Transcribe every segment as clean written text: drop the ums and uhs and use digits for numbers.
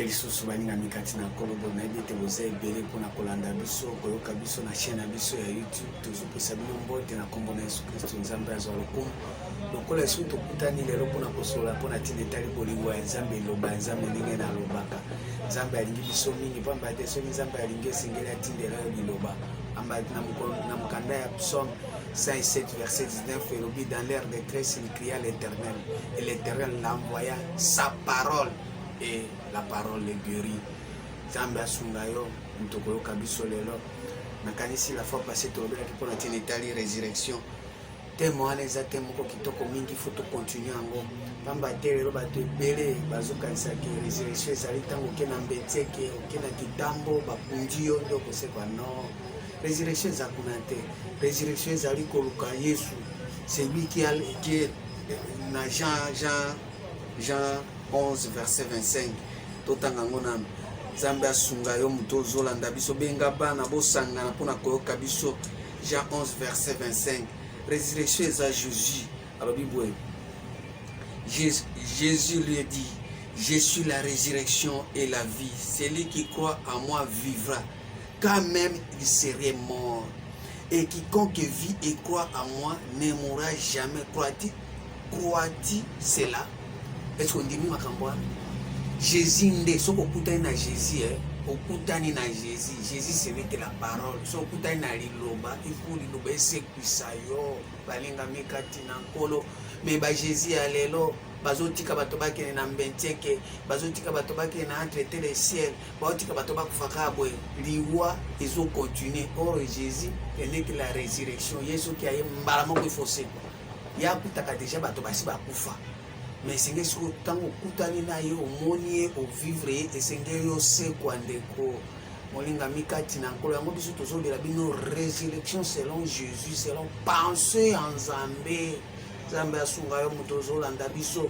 lisusu baninga mikati na kolobo na yebi te boza ebele mpona kolanda biso koyoka biso na chaîne na biso ya YouTube tozopesa bino mbote na kombo na Yesu Kristo Nzambe azwa lokumu lokola esu tokutani lelo mpona kosola mpona ntina etali bolingo ya Nzambe eloba Nzambe ndenge na alobaka Nzambe alingi biso mingi pamba te soki Nzambe alingi esengeli atindela yo biloba amba na mokanda ya Psaume 107 verset 19 elobi dans l'air de détresse il cria l'Éternel et l'Éternel l'envoya sa parole et la parole le guérit. Nzambe asunga yo mutoko yoka biso lelo nakanisi la fois passée tolobelaki mpona ntina etali résurrection temo wana eza te moko kitoko mingi fo tocontinue yango pamba te lelo bato ebele bazokanisaki résurrection ezali ntango oke na mbetieke oke na kitambo bakundi yo nde okosekwa non résurrection eza kuna te résurrection ezali koluka Yesu celui qui est na Jean 11 verset 25 totanga ngo na Nzambe asunga yo muto ozolanda biso benga bana bosangana mpona koyoka biso Jean 11 verset 25 résurrection eza Jésus alobi boye Jésus lui dit je suis la résurrection et la vie celui qui croit en moi vivra quand même il serait mort et quiconque vit et croit en moi ne mourra jamais crois-tu cela est-ce qu'on dit makambo Jésus nde soko okutani na Jésus okutani na Jésus ce n'est que la parole soko okutani na liloba ifu liloba esekwisa yo balinga mikati na nkolo me ba Jésus ya lelo bazotika bato bakene na mbentieke bazotika bato bakene na entretien le ciel bazotika bato bakufaka boye liwa ezo continuer or Jésus n'est que la résurrection Yesu ki aye mbala moko ifose ya kutaka déjà bato basi bakufa mais senge siko tango okutani na ye omoni ye ovivre ye esenge yo sekwa ndeko molinga mikati na nkolo yango biso tozolela bino résurrection selon Jésus selon pensée en Nzambe Nzambe asunga yo moto ozolanda biso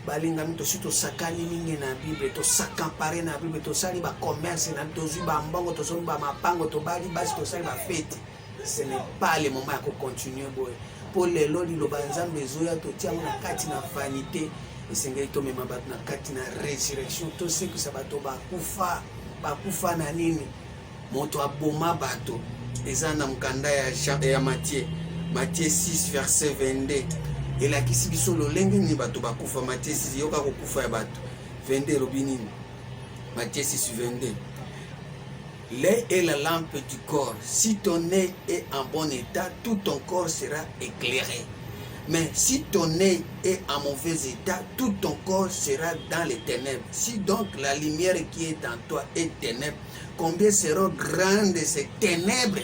balinga mito si tosakani mingi na Bible tosakampare na Bible tosali ba commerce na tozwi ba mbongo tosombi ba mapango tobali basi tosali ba fête ce n'est pas le moment ya continuer boye pour lelo liloba Nzambe ezoya totiango na kati na vanité esengeli tomema bato na kati na résurrection tosekisa bato bakufa na nini moto aboma bato eza na mkanda ya Matthieu 6 verset 22 elakisi biso lolenge nini bato bakufa Matthieu 6 yoka kokufa ya bato 22 elobi nini Matthieu 6 22 l'œil est la lampe du corps. Si ton œil est en bon état, tout ton corps sera éclairé. Mais si ton œil est en mauvais état, tout ton corps sera dans les ténèbres. Si donc la lumière qui est en toi est ténèbres, combien seront grandes ces ténèbres?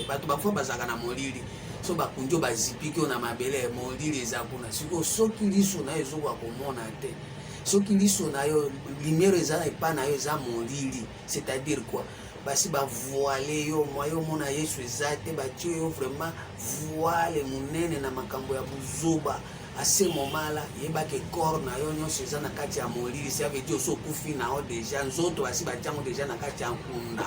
So bakunjo bazipiki ona mabele molili eza kuna siko soki liso na ezo kwa komona te soki liso na yo lumière eza epa na yo eza molili c'est-à-dire quoi basi ba voile yo moyo mona Yesu ezate ba tie yo vraiment voile munene na makambo ya buzoba ase momala yeba ke corps na yo nyonso eza na kati ya molili ça veut dire so kufi na o déjà nzoto basi ba tiango déjà na kati ya nkunda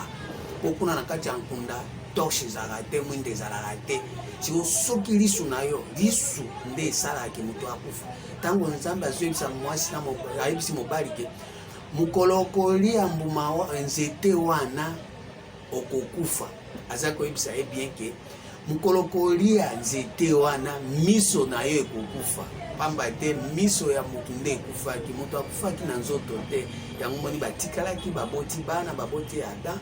okuna na kati ya nkunda torche zarate mwinde zarate siko soki lisu na yo lisu nde esalaki moto akufa tango Nzambe azoyebisa mwasi na ayebisi mobali ke mukolo kolia mbuma nzete wana okokufa aza koyebisa ye bien ke mukolo kolia nzete wana miso na yo ekokufa pamba te miso ya mutu nde ekufaki moto akufaki na nzoto te yango moni batikalaki baboti bana baboti Adam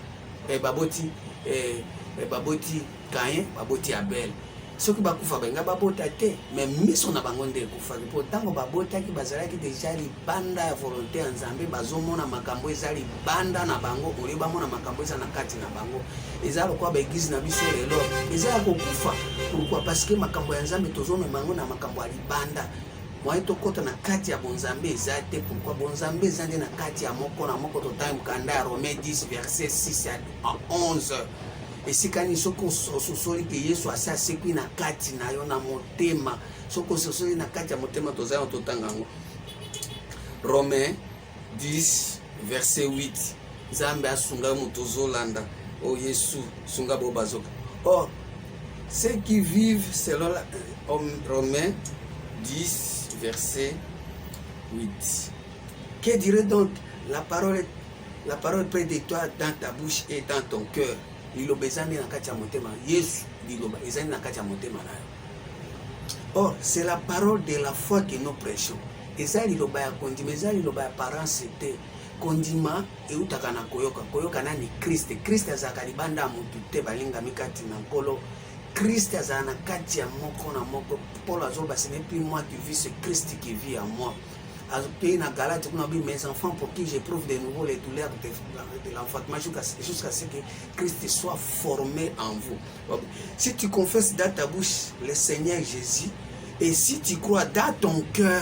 baboti Caïn baboti Abel soki bakufa benga babota te mais miso na bango nde ekufaki po ntango babotaki bazalaki deja libanda ya volonté ya Nzambe bazomona makambo eza libanda na bango oli bamona makambo eza na kati na bango eza lokwa baeglise na biso lelo eza ya kokufa pourquoi parce que makambo ya Nzambe tozomema yango na makambo ya libanda mwa tokota na kati ya bonzambe eza te pourquoi bonzambe eza nde na kati ya moko na moko totangi mkanda ya Romains 10 verset 6 à 11 esikani soko ososoli ke Yesu asi asekwi na kati na yo na motema soko ososoli na kati ya motema tozali totanga yango Romains 10 verset 8 Nzambe asunga yo moto ozolanda o Yesu sunga bo bazoka or ceux qui vivent selon la Romains 10 verset 8 que dirait donc la parole La parole près de toi, dans ta bouche et dans ton cœur. Liloba ezali na kati ya motema. Yesu liloba ezali na kati ya motema na yo. Or, c'est la parole de la foi que nous prêchons. Ezali liloba ya kondima, ezali liloba ya parence te. Kondima eutaka na koyoka. Koyoka nani Christ. Christ azalaka libanda mutu te balingami kati na nkolo. Christ azala na kati ya moko na moko. Paul azoba, ce n'est plus moi qui vis, c'est Christ qui vit en moi. Pays na Galate, on a dit mes enfants pour qui j'éprouve de nouveau les douleurs de l'enfantement jusqu'à ce que Christ soit formé en vous. Si tu confesses dans ta bouche le Seigneur Jésus, et si tu crois dans ton cœur,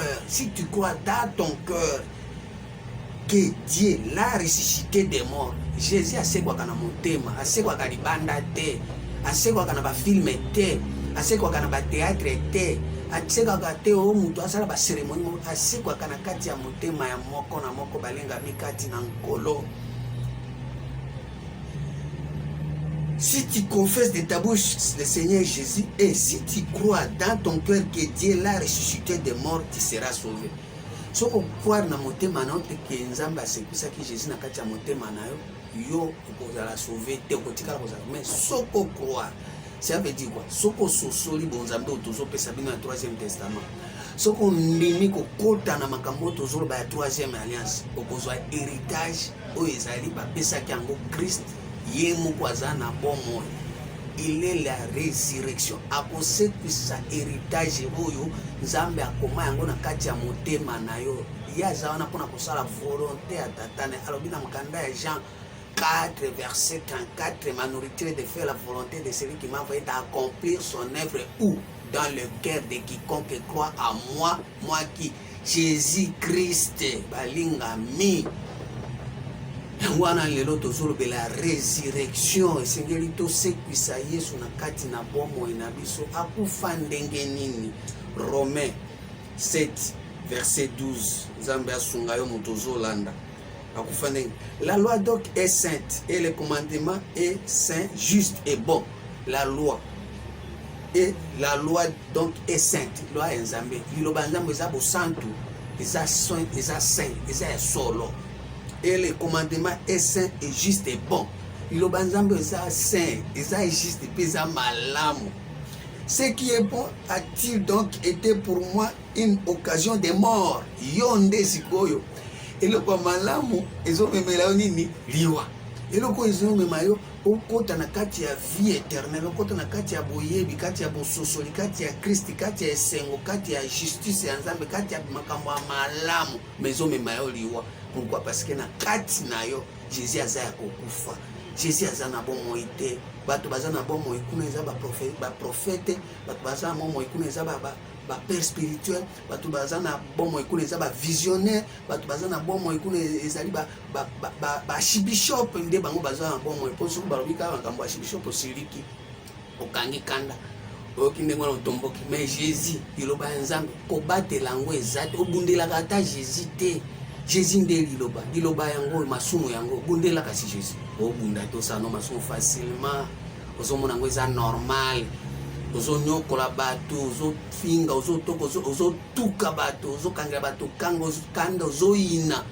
que Dieu l'a ressuscité des morts, Jésus a fait quoi dans mon thème, a fait quoi dans les bandes, a fait quoi dans les films, a fait quoi dans les théâtres, asekaka te o mutu asala ba cérémonie asekwaka na kati ya motema ya moko na moko balengami kati na nkolo. Si tu confesses de ta bouche le Seigneur Jésus et si tu crois dans ton cœur que Dieu l'a ressuscité des morts, tu seras sauvé. Soko croire na motema na te ke nzambe asekwisaki Jésus na kati ya motema na yo okozala sauvé te okotikala kozala. Mais soko croire, ça veut dire quoi? Soko sosoli bonzambe otozo pesa bino ya 3e testament. Soko ndimi ko kota na makambo otozo ba ya 3e alliance. Okozwa héritage o ezali ba pesa kango Christ ye moko aza na bomo. Il est la résurrection. Akose kwisa héritage oyo nzambe akoma yango na kati ya motema na yo. Ya zawana pona kosala volonté ya tatane. Alors bina mkanda ya Jean 4, verset 34, ma nourriture de faire la volonté de celui qui m'a envoyé d'accomplir son œuvre où? Dans le cœur de quiconque croit à moi, moi qui, Jésus-Christ, balingami. Wana lelo tozolobe la résurrection, esengeli tosekwisa Yesu na kati na bomo na biso akufa ndenge nini. Romains 7, verset 12, Nzambe asunga yo mutozolanda. La loi donc est sainte et le commandement est saint, juste et bon. La loi donc est sainte. Loi est nzambe. Liloba nzambe eza bo santu, eza saint, eza solo. Et le commandement est saint et juste et bon. Liloba nzambe eza saint, eza juste et eza malamu. Ce qui est bon a-t-il donc été pour moi une occasion de mort? Yonde sikoyo. Eloko malamu ezomemela yo nini liwa. Eloko ezomemela yo okota na kati ya vie éternelle, okota na kati ya boyebi, kati ya bososoli, kati ya Christ, kati ya esengo, kati ya justice ya nzambe, kati ya makambo ya malamu mezomemela yo liwa. Pourquoi? Parce que na kati na yo Jésus aza ya kokufa. Jésus aza na bomoi te. Bato baza na bomoi kuna eza ba prophète, bato baza na bomoi kuna eza ba père spirituel, bato baza na bomoi kuna eza ba visionnaire, bato baza na bomoi kuna ezali ba archbishop nde bango baza na bomoi. Poso balobika makambo archbishop osiliki okangi kanda okinde ngwana otomboki. Mais Jésus liloba ya nzambe kobatela ngo ezate obundelaka ata Jésus te. Jésus nde liloba yango masumu yango bundela kasi Jésus obunda to sano masumu facilement ozomona ngo eza normal. Ozonyokola bato, ozofinga, ozotuka bato, ozokangela bato kanda, ozoyina.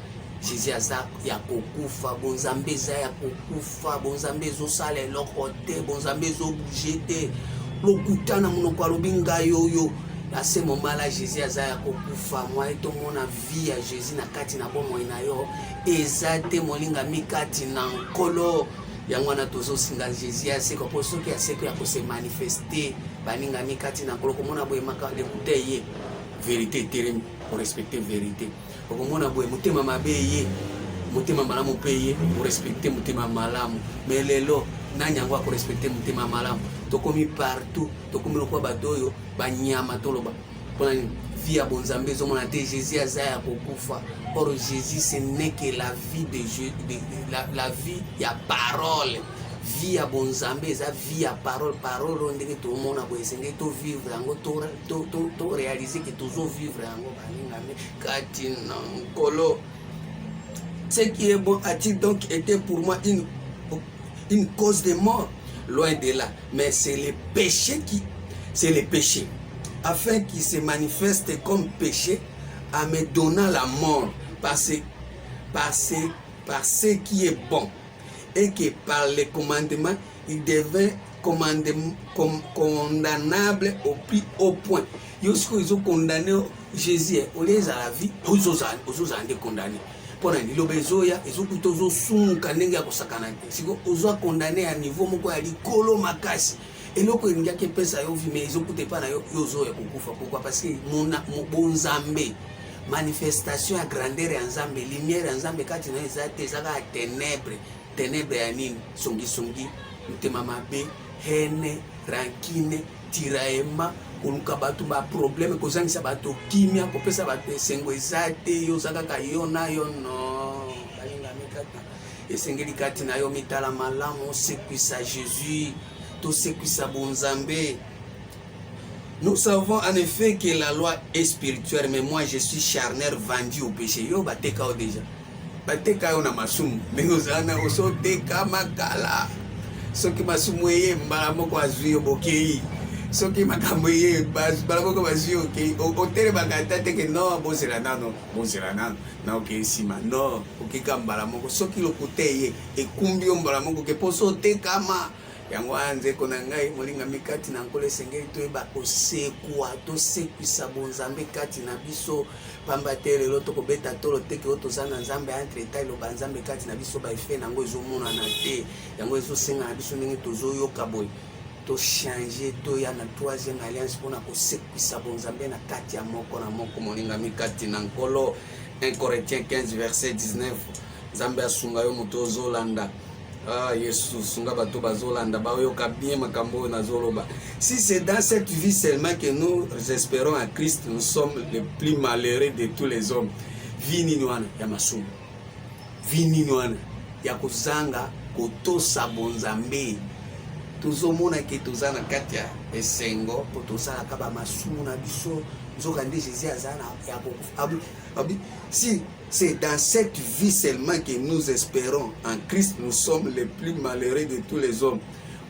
Jésus aza ya kokufa, bonzambe eza ya kokufa, bonzambe ezosala eloko te, bonzambe ezobouge te. Lokutana monoko alobi ngai yoyo. À ce moment-là, Jésus aza ya kokufa. Moi eto mona vie ya Jésus na kati na bomoi na yo. Ezate molinga mikati na nkolo. Yango na tozo singa Jésus aseko po soki aseko ya ko se manifester baninga mikati na nkolo komona boye maka l'écouter ye. Vérité terme pour respecter vérité. Komona boye mutema mabe ye. Mutema malamu peye pour respecter mutema malamu. Mais lelo nanya ngwa ko respecter mutema malamu. Tokomi partout, tokomi lokwa badoyo banyama toloba. Pona vie bonzambe zomona te Jésus aza ya kokufa. Or Jésus ce n'est que la vie de Dieu, la vie ya parole. Vie ya bonzambe eza vie ya parole, parole ndenge to mona bo esenge to vivre yango to réaliser que tozo vivre yango balingame kati na nkolo. Ce qui est bon a-t-il donc été pour moi une cause de mort? Loin de là, mais c'est le péché afin qu'il se manifeste comme péché en me donnant la mort par par ce qui est bon, et que par les commandements, il devient condamnable au plus haut point. Ils ont condamné Jésus, au lieu de la vie, ils ont condamné. Pour un ils ont plutôt sunga ndenge ya kosakana te. Siko ozo condamné à niveau moko ya likolo makasi. Et loko ingia ke pesa yo vi mais ils ont coûté pas na yo zo ya kukufa. Pourquoi? Parce que mona bonzambe manifestation ya grandeur ya nzambe, lumière ya nzambe kati na ezate ezaka ténèbre ya nini songi mutema mabe, haine, rancune, tiraillement, koluka bato ba problème kozangisa bato kimia kopesa bato esengo ezate yo zakaka yo na yo no balinga mikata esengeli kati na yo mitala malamu sekwisa Jésus to sekwisa bonzambe. Nous savons en effet que la loi est spirituelle, mais moi je suis charnel, vendu au péché. Yo bateka o déjà bateka yo na masumu ndenge zana oso teka makala soki masumu ye mbala moko azwi yo bokei soki makambo ye mbala moko bazwi yo okei otere bakata te ke no bozela nano na okei sima no okeka mbala moko soki lokuta ye ekumbi yo mbala moko ke poso tekama yango anze kona ngai molinga mikati na nkole sengeli toyeba kosekwa tosekwisa bonzambe kati na biso pamba te lelo tokobeta tolo teke oyo toza na nzambe entre etat eloba nzambe kati na biso baefe nango ezomonana te yango ezosenga na biso ndenge tozoyoka boye tochange toya na troisième alliance mpona kosekwisa bonzambe na kati ya moko na moko molinga mikati na nkolo. 1 Corinthiens 15 verset 19 nzambe asunga yo moto ozolanda. Ah, Yesu, sunga bato bazolanda bayoka bien makambo nazoloba. Si c'est dans cette vie seulement que nous espérons à Christ, nous sommes les plus malheureux de tous les hommes. Vini nwana ya masumu. Vini nwana ya kozanga kotosa bonzambe. Tozomona ke tozana kati ya esengo po tosala kaba masumu na biso. Nzoka nde Jésus azana ya kokufa. Si c'est dans cette vie seulement que nous espérons en Christ, nous sommes les plus malheureux de tous les hommes.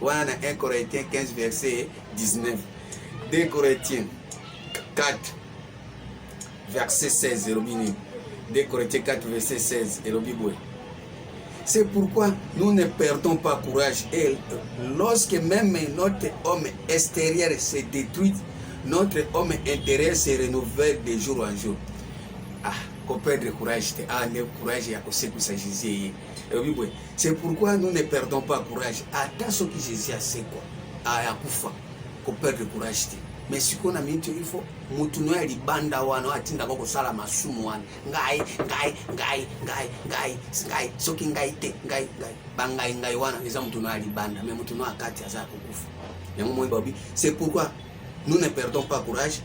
Voilà 1 Corinthiens 15 verset 19. 2 Corinthiens 4 verset 16. 2 Corinthiens 4 verset 16. C'est pourquoi nous ne perdons pas courage. Et lorsque même notre homme extérieur se détruit, notre homme intérieur se renouvelle de jour en jour. Ah, qu'on perde courage, courage à Jésus. C'est pourquoi nous ne perdons pas courage. Attends ce que Jésus a fait quoi. Ah, qu'on perde courage. Mais si on a mis il faut mutuno ya libanda wana atinda ko sala masumu wana ngai soki ngai te ngai wana eza mutuno ya libanda mais mutuno akati aza kukufa yango moi babi. C'est pourquoi nous ne perdons pas courage.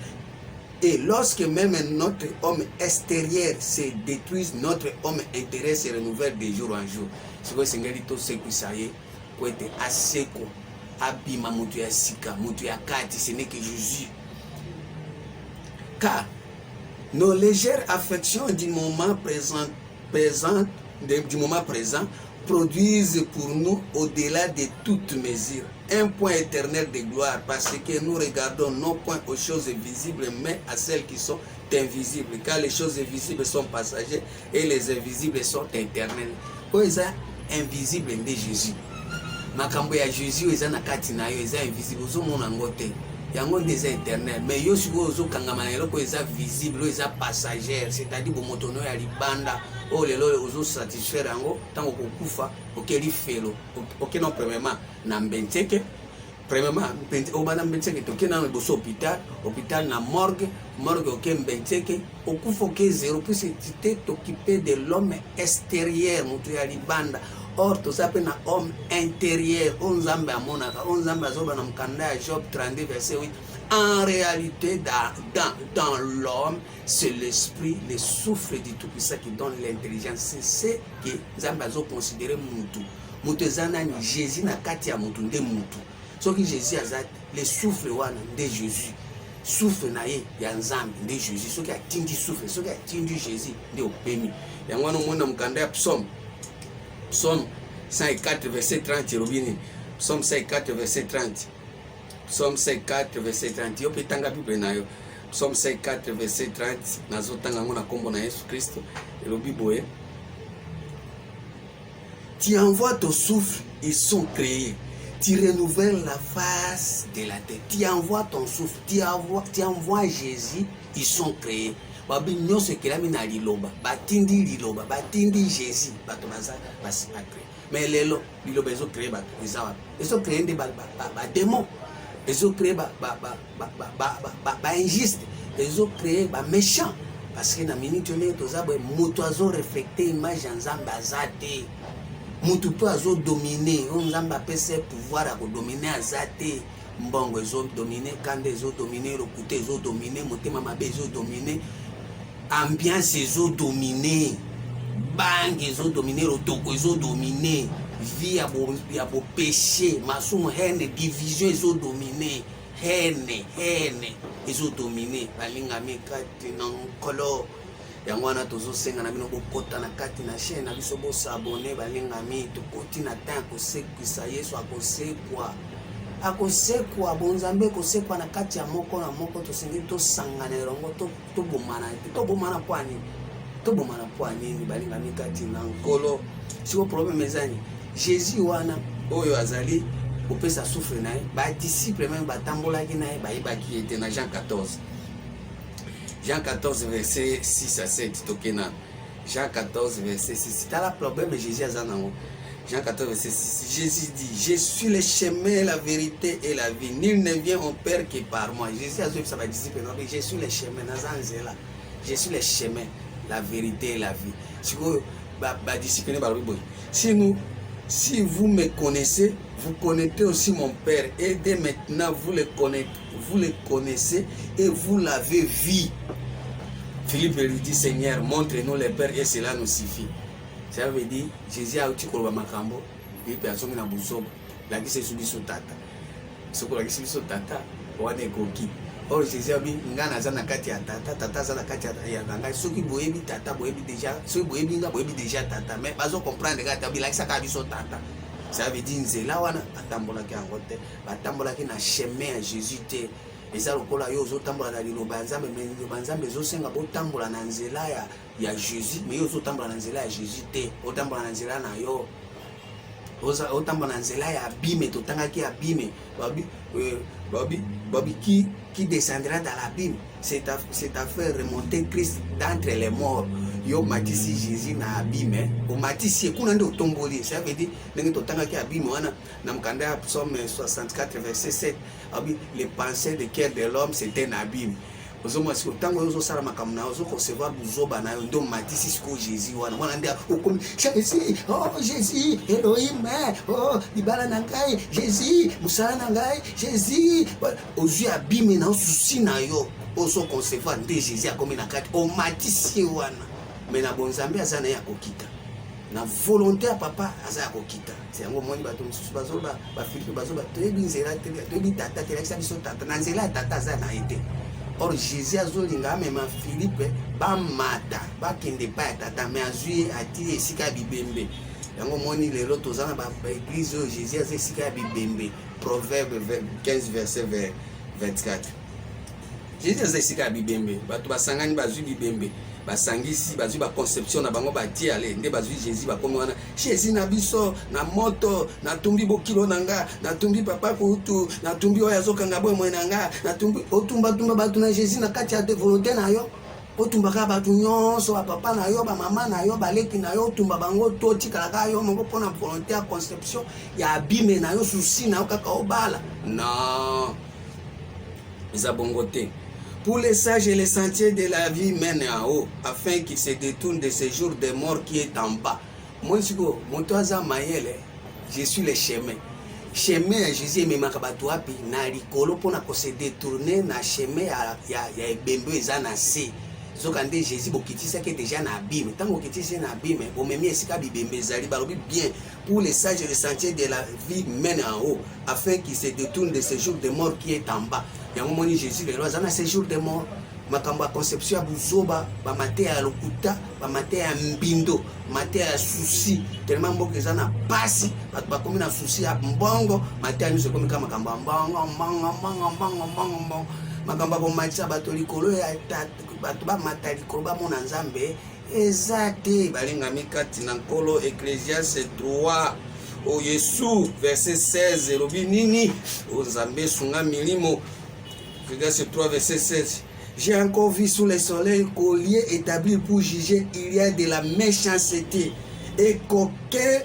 Et lorsque même notre homme extérieur se détruit, notre homme intérieur se renouvelle de jour en jour. C'est quoi Seigneur dit c'est que ça y est, pour être assez quoi, abima mutu ya sika, mutu ya kati, ce n'est que Jésus. Car nos légères affections du moment présent produisent pour nous au-delà de toute mesure un point éternel de gloire, parce que nous regardons non point aux choses visibles mais à celles qui sont invisibles, car les choses visibles sont passagères et les invisibles sont éternelles. Quoi est invisible de Jésus? Makambo ya Jésus eza na kati na yo eza invisible ozomona ngo te yango nde eza éternel, mais yo siko ozokangama na eloko eza visible eza passagère, c'est-à-dire bomotono ya libanda o lelo ozo satisfaire yango tango kokufa okeli felo ok non premièrement na mbenteke premièrement obana mbenteke toke na boso hôpital na morgue ok mbenteke okufa ok zéro puisque tu t'es occupé de l'homme extérieur mutu ya libanda. Or tout ça na homme intérieur onzambe amonaka onzambe azoba na mkanda ya Job 32 verset 8. En réalité dans l'homme c'est l'esprit, le souffle du Tout-Puissant qui donne l'intelligence. C'est ce que nzambe azo considérer mutu ezana ni Jésus na kati ya mutu nde mutu. So que Jésus azat le souffle wana de Jésus. Souffle na ye ya nzambe nde Jésus. So que atindi souffle, so que atindi Jésus nde opemi. Yango wana mona mkanda ya Psaume 104 verset 30 robini. Psaume 104 verset 30. Psaume 54 verset 30. Yo petanga Bible na yo. Psaume 54 verset 30. Nazotanga ngona kombo na Yesu Kristo. Elobi boye. Tu envoies ton souffle, ils sont créés. Tu renouvelles la face de la terre. Tu envoies ton souffle, tu envoies Jésus, ils sont créés. Babi nyonso kelami na liloba, batindi liloba, batindi Jésus, bato baza basi ba créé. Mais lelo liloba ezo créé bato ezaba. Ezo créé des ba démons. Ezo créé ba injuste. Ezo créé ba méchant. Parce que na minute on toza ba moto azo reflecter image nzambe azate. Moto pe azo dominer, nzambe apesa pouvoir à dominer azate. Mbongo ezo dominer, kande ezo dominer, lokute ezo dominer, motema mabe ezo dominer. Ambiance ezo dominer, bang ezo dominer, otoko ezo dominer, vie ya bo péché, masumu haine, division ezo dominer, haine ezo dominer. Balingami kati na nkolo yango wana tozosenga na bino bokota na kati na chaîne na biso bo s'abonner. Balingami tokoti na temps kosekwisa Yesu akosekwa bonzambe kosekwa na kati ya moko na moko. Tosengi tosangana elongo tobomana po nini balingami kati na nkolo. Siko problème ezani Jésus wana oyo azali opesa souffle na ye, ba disciple même batambolaki na ye bayebaki ete na Jean 14 verset 6 à 7 tokena Jean 14 verset 6. T'as la problème Jésus azana. Jean 14 verset 6. Jésus dit, je suis le chemin, la vérité et la vie. Nul ne vient au Père que par moi. Jésus a dit ça va disciple. Je suis le chemin. Je suis le chemin, la vérité et la vie. Si vous me connaissez, vous connaissez aussi mon Père. Et dès maintenant, vous le connaissez et vous l'avez vu. Philippe lui dit, Seigneur, montre-nous le Père et cela nous suffit. Ça veut dire, Jésus a dit koloba makambo, et puis asomi na buzoba, la qui se subi so tata. Ce qu'on a subi so tata, wane koki. Or Jésus a dit, ngana za na kati ya tata za na kati ya nganga. Soki boyebi tata boyebi déjà, soki boyebi nga boyebi déjà tata, mais bazo comprendre que tabi la qui ça ka biso tata. Ça veut dire nzela wana atambola ki angote, batambola ki na chemin à Jésus te. Eza lokola yo ozotambola na liloba nzambe, mais liloba nzambe ezosenga botambola na nzela ya Jésus, mais yo ozotambola na nzela ya Jésus te, otambola na nzela na yo, otambola na nzela ya abîme, totangaki abîme, babi qui descendra dans l'abîme, c'est à faire remonter Christ d'entre les morts. Yo matisi Jésus na abîme, o matisi kuna ndio tomboli. Ça veut dire ndenge totangaki abîme wana na mkanda ya Psaume 64 verset 7. Abi les pensées de cœur de l'homme c'est un abîme. Ozoma si otango ozo sala makamuna ozo concevoir buzoba na ndo matisi siko Jésus wana ndia okomi Jésus, oh Jésus Elohim, oh libala na ngai Jésus musala na ngai Jésus ozu abîme na souci na yo ozo concevoir nde Jésus akomi na kati o matisi wana. Mais na bonzambe azana ya kokita na volonté ya papa aza ya kokita. C'est yango moni bato mususu bazoba ba Philippe bazoba toyebi nzela te toyebi tata te lakisa biso tata na nzela tata aza na ete. Or Jésus azolinga mema Philippe bamata bakende pa ya tata mais azui ati esika bibembe. Yango moni lelo tozana ba église oyo Jésus aza esika bibembe. Proverbe 15 verset 24. Jésus aza esika bibembe bato basangani bazui bibembe. Basangisi bazui ba conception na bango batie ale nde bazui Jésus bakomi wana Jésus na biso na moto na tumbi bokilo nanga na tumbi papa kutu na tumbi oya zokanga boy mwenanga na tumbi otumba batu na Jésus na kati ya de volonté na yo otumba ka batu nyonso ba papa na yo ba mama na yo baleki na yo otumba bango to tikala ka yo mongo pona volonté ya conception ya abime na yo souci na yo kaka obala non eza bongo te. Pour les sages et les sentiers de la vie mènent en haut, afin qu'ils se détournent de ce jour de mort qui est en bas. Moi, je suis le chemin. Chemin, Jésus me makabatuapi na likolo pona ko se détourner na chemin ya ebembe ezana se. Zokande Jésus bokitisa ke déjà na abîme. Tango kitisa na abîme, bomemi esika bibembe zali balobi bien. Pour les sages et les sentiers de la vie mènent en haut, afin qu'ils se détournent de ce jour de mort qui est en bas. Yango moni Jésus le roi ce jour de mort makamba conception ya buzoba ba mate ya lokuta ba mate ya mbindo mate ya souci tellement mboka ezana pasi bato bakomi na souci ya mbongo mate ya nyuso komi kama makamba mbongo makamba bo matisa bato likolo ya bato ba mata likolo ba mona nzambe Exact. Balingami katina nkolo Ecclésiaste 3. O Yesu verset 16 elobi nini Nzambe sunga milimo. Ecclésiaste 3 verset 16. J'ai encore vu sous le soleil collier établi pour juger, il y a de la méchanceté et qu'aucun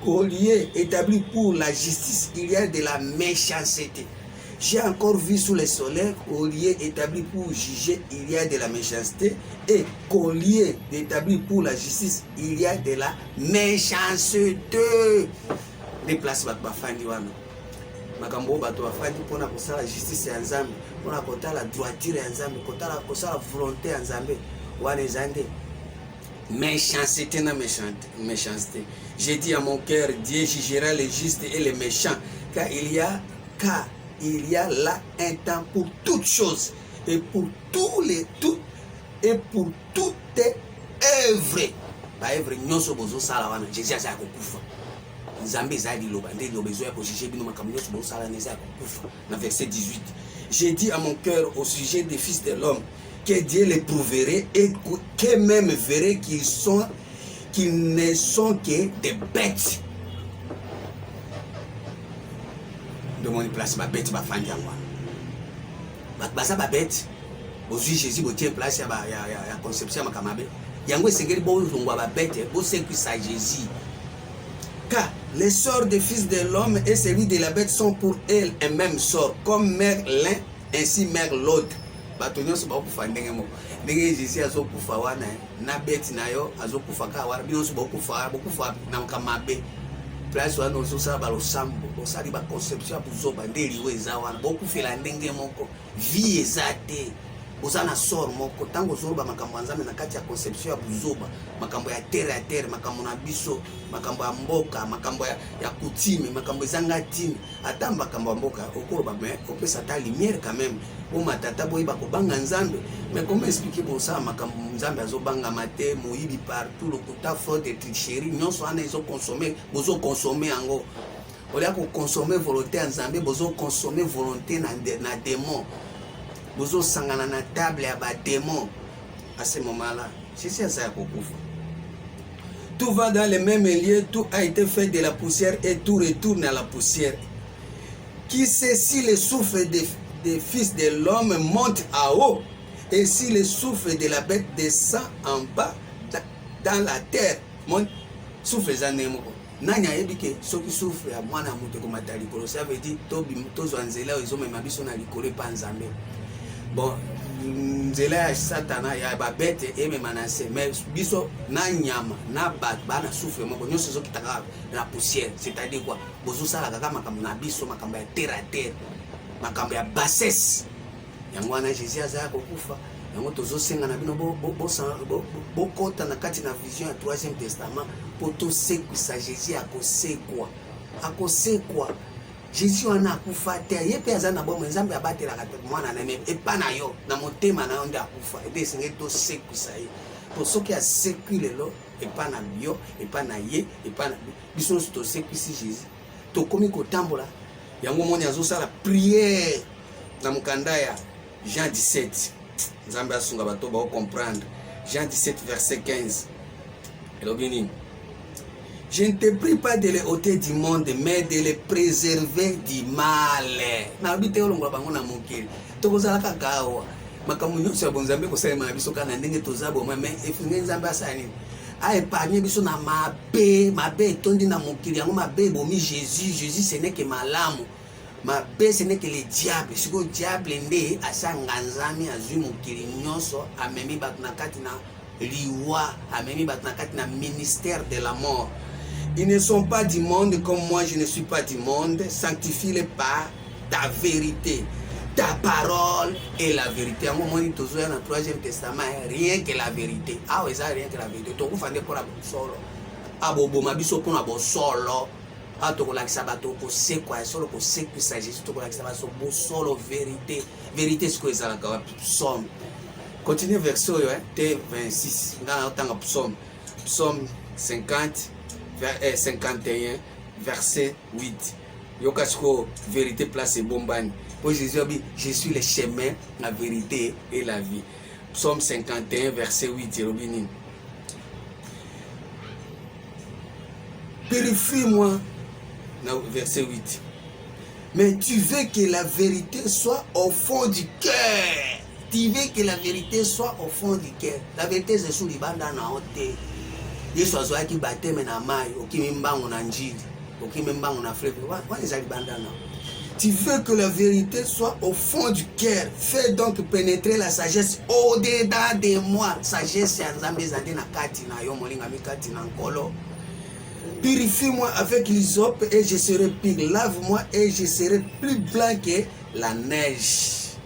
collier établi pour la justice, il y a de la méchanceté. J'ai encore vu sous le soleil collier établi pour juger, il y a de la méchanceté et collier établi pour la justice, il y a de la méchanceté. Déplace votre bafandi wana. Makambo bato bafandi pona kosala justice ya Nzambe, pona kotala droiture ya Nzambe, kosala volonté ya Nzambe. Wana ezande méchanceté na méchanceté. J'ai dit à mon cœur, Dieu jugera les justes et les méchants, car il y a là un temps pour toutes choses et pour toutes œuvres. Ba œuvre nyonso bozo sala wana Jésus a kokufa. Nzambe ezali loba nde lobezo ya ko juger bino makambo nyonso bozo sala neza ya kokufa. Na verset 18. J'ai dit à mon cœur au sujet des fils de l'homme que Dieu les prouverait et qu'eux-mêmes verraient qu'ils ne sont que des bêtes. De mon place, ma bête, ma femme, ma bête. Aujourd'hui, Jésus, vous tient place, il y a conception, ma camabe. Il y a un peu bon, ma bête, vous savez que c'est Jésus. Car les sorts des fils de l'homme et celui de la bête sont pour elle un même sort, comme mère l'un, ainsi mère l'autre. Batonyo so bakufa ndenge mo ndenge Jésus azokufa wana na beti nayo azokufa ka wana bino so bakufa na kamabe place wana ozosa ba losambo osali ba conception buzoba ndeli weza wana bokufela ndenge moko vie ezate ozana sort moko tango zoroba makambo Nzambe na kati ya conception ya buzoba makambo ya terre makambo na biso makambo ya mboka makambo ya kutime makambo ezanga tine ata makambo ya mboka okoloba mais opesa ta lumière quand même o matata boyi bakobanga Nzambe mais comment expliquer pour ça makambo Nzambe azobanga mate moyibi partout lokuta fraude et tricherie nyonso ana ezo consommer yango olia ko consommer volonté ya Nzambe bozo consommer volonté na démon. Bozo sangana na table ya ba démon. À ce moment-là, c'est ça kokufa. Tout va dans les mêmes lieux, tout a été fait de la poussière et tout retourne à la poussière. Qui sait si le souffle des fils de l'homme monte à haut et si le souffle de la bête descend en bas dans la terre. Mon souffle zanemo. Nanya yebike soki souffle ya mwana mutu ko matali ko ça veut dire to zwanzela ezo mema biso na likolo pa Nzambe. Bon, nzela ya satana ya babete emema na se mais biso na nyama na bana souffle moko nyonso zo kitaka la poussière, c'est-à-dire quoi bozo sala kaka makambo na biso makambo ya terre à terre makambo ya bassesse yango na Jésus azaya kokufa yango tozo senga na bino bo kota na kati na vision ya 3e testament poto sekwisa Jésus akosekwa Jésus wana akufa te ye pe azana bomo Nzambe abatela kate mwana na me epana yo na motema na yo nde akufa ede senge to sekwisa ye to soki a sekwi lelo epana bio epana ye epana biso to sekwisi Jésus to komi kotambola yango moni azosala prière na mukanda ya Jean 17 Nzambe asunga bato ba comprendre Jean 17 verset 15 elobini. Je ne te prie pas de les ôter du monde, mais de les préserver du mal. Na bite olongwa bango na mokili. Tokozala kakawa. Makambo nyonso ya bonzambe ko sala na biso kana ndenge tozabo mais efunge Nzambe asani. A épargner biso na mabe tondi na mokili yango mabe bomi Jésus ce n'est que malamu. Mabe ce n'est que le diable. Siko diable nde asanga Nzambe azui mokili nyonso amemi bato na kati na liwa amemi bato na kati na ministère de la mort. Ils ne sont pas du monde comme moi je ne suis pas du monde. Sanctifie-les par ta vérité. Ta parole est la vérité. À un moment, dans le 3e testament, rien que la vérité. Ah oui, ça rien que la vérité. Tu vas faire pour la solo. Ah bobo, ma biso pour la solo. Ah tu vas faire ça pour c'est quoi solo pour c'est que ça Jésus. Tu vas faire ça pour solo vérité. Vérité c'est quoi ça la psaume. Continue verset 26. Dans le psaume. Psaume 50. 51 verset 8. Yokasko vérité place bombani. Pour Jésus a dit je suis le chemin, la vérité et la vie. Psaume 51, verset 8. Purifie-moi, verset 8. Mais tu veux que la vérité soit au fond du cœur. Tu veux que la vérité soit au fond du cœur. La vérité, c'est sous les bandes en haute. Yesu azwaki bateme na mai okimi mbango na njili okimi mbango na fleuve wana ezali bandana. Tu veux que la vérité soit au fond du cœur. Fais donc pénétrer la sagesse au-dedans de moi. Sagesse ya Nzambe ezali na kati na yo molinga mikati na nkolo. Purifie-moi avec l'hysope et je serai pur. Lave-moi et je serai plus blanc que la neige.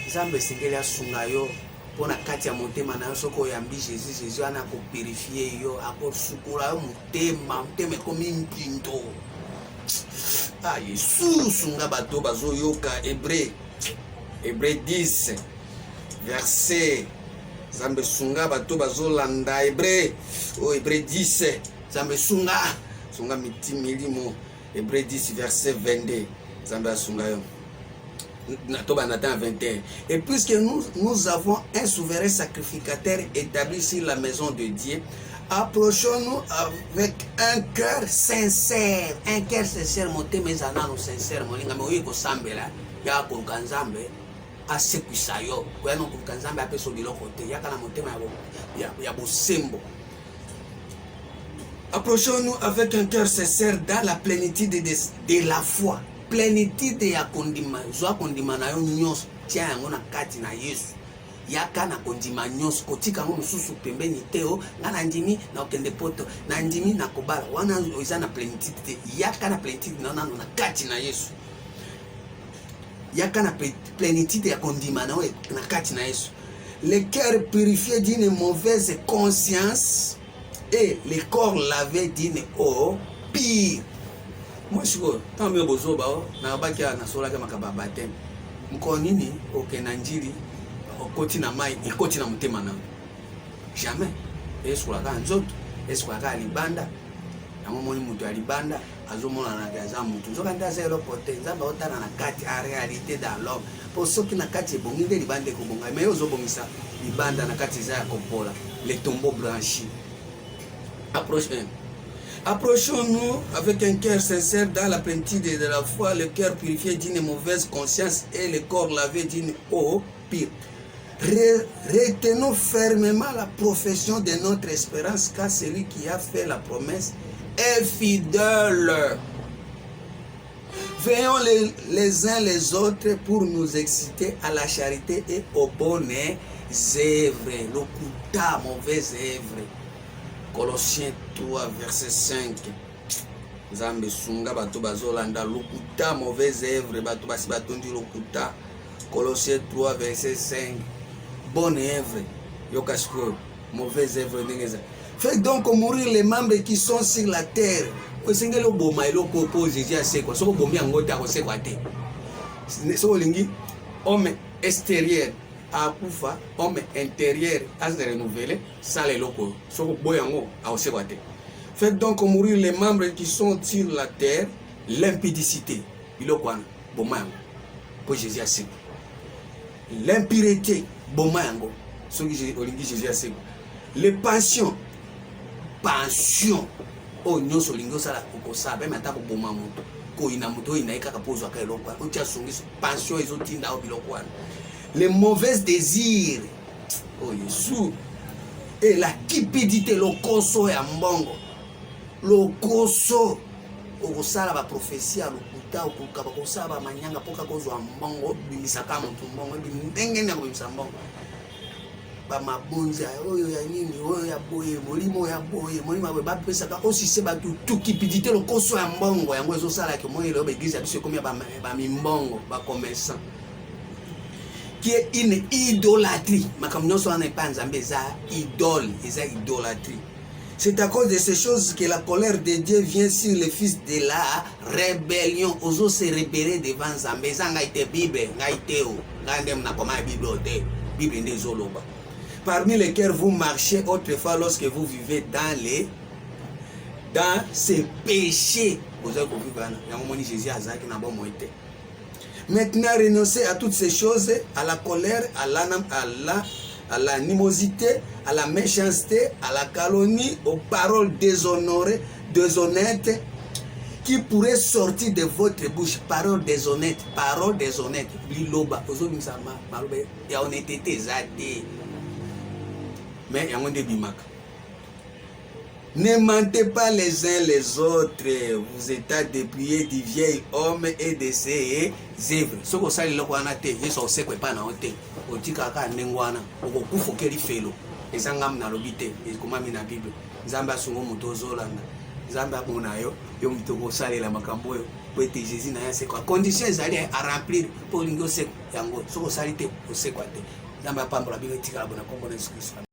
Nzambe singeli asunga yo pona kati ya motema na yo soko oyambi Jésus ana ko purifier yo akosukula yo motema ekomi mpindo. Ah, Yesu sunga bato bazoyoka. Hébreu 10 verset Nzambe sunga bato bazolanda Hébreu 10 Nzambe sunga miti milimo. Hébreu 10 verset 22 Nzambe asunga yo. Nathan 21. Et puisque nous avons un souverain sacrificateur établi sur la maison de Dieu, approchons-nous avec un cœur sincère. Un cœur sincère, monté mes ananas sincères, mon linga, mais oui, ko sambela, ya ko kanzambe, asekwisa yo, ko ya no ko kanzambe apeso biloko te, ya kana motema ya bosembo. Approchons-nous avec un cœur sincère dans la plénitude de la foi. Plénitude ya kondima, zwa kondima na yo nyonso, tia yango na kati na Yesu. Yaka na kondima nyonso, kotika ngo mususu pembeni teo, ngana ndimi na okende poto, na ndimi na kobala, wana oza na plénitude, yaka na plénitude na kati na Yesu. Yaka na plénitude ya kondima na kati na Yesu. Le cœur purifié d'une mauvaise conscience et le corps lavé d'une eau pure. Moi je suis tant mieux bozoba na baki na sola kama kababatem mko nini okena njiri okoti na mai ikoti na mutema na jamais Yesu la kanzoto Yesu la libanda na momoni mutu alibanda azomona na gaza mutu zoka ndaza elo pote nzamba otana na kati a réalité dans l'homme pour ceux qui na kati bonginde libande ko bonga mais ozobongisa libanda na kati za kopola les tombeaux blanchis. Approchons-nous avec un cœur sincère dans la plénitude de la foi, le cœur purifié d'une mauvaise conscience et le corps lavé d'une eau pure. Retenons fermement la profession de notre espérance, car celui qui a fait la promesse est fidèle. Veillons les uns les autres pour nous exciter à la charité et aux bonnes œuvres. L'okuta, mauvaise œuvre. Colossiens 3 verset 5. Nzambe sunga bato bazolanda lokuta mauvaise œuvre bato basi batondi lokuta. Colossiens 3 verset 5. Bonne œuvre yokasko mauvaise œuvre ndengeza. Faites donc mourir les membres qui sont sur la terre. Osengelo boma eloko po Jésus asekwa soko bomi angota ko sekwa te. Soko lingi homme extérieur akufa homme intérieur à se renouveler ça les locaux soko boyango a osekwate. Faites donc mourir les membres qui sont sur la terre, l'impudicité bilokwana bomango pour Jésus asekwa, l'impureté bomango soki olingi Jésus asekwa, les passions o nyonso olingi osala okosala pe mata ko boma moto ko ina moto ina ikaka pozo aka elokwana otia songiso passion ezotinda o bilokwana. Les mauvais désirs, oh Jésus, et la cupidité, le koso ya mbongo, le koso, okosala ba prophétie ya lokuta okukaba kosala ba manyanga poka kozwa mbongo bimisaka mutu mbongo ndenge na bimisa mbongo ba mabonza oyo ya nini oyo ya boye molimo ya boye molimo ba pesa ka aussi c'est ba tout cupidité le koso ya mbongo yango ezosala ke moyo lobe église biso komia ba mimbongo ba commerçant qui est une idolâtrie. Ma communauté n'est pas en idole, c'est idolâtrie. C'est à cause de ces choses que la colère de Dieu vient sur les fils de la rébellion. Oso se rebeller devant Zambé. Zanga ite Bible, nga ite o, nga ndem na koma Bible o te, Bible nde zoloba. Parmi lesquels vous marchez autrefois lorsque vous vivez dans ces péchés. Vous avez compris quand Jésus a dit na bon moite. Maintenant, renoncez à toutes ces choses, à la colère, à l'animosité, à la méchanceté, à la calomnie, aux paroles déshonorées, déshonnêtes, qui pourraient sortir de votre bouche. Paroles déshonnêtes, paroles déshonnêtes. Liloba, il y a honnêteté, mais il y a un débimak. Ne mentez pas les uns les autres, vous êtes dépouillés du vieil homme et de ses œuvres. Ce que vous savez, c'est que pas na hote. Otika ka nengwana, okukufa keri felo. Ezanga mna lobite, ekoma mina Bible. Nzamba sungo mutozo langa. Nzamba bonayo, yo mutoko sale la makambo yo. Wete Jésus na yase kwa conditions ezali à remplir pour lingo se yango. Ce que vous savez, c'est quoi te. Nzamba pambola bino tika la bona kombo na Jésus Christ.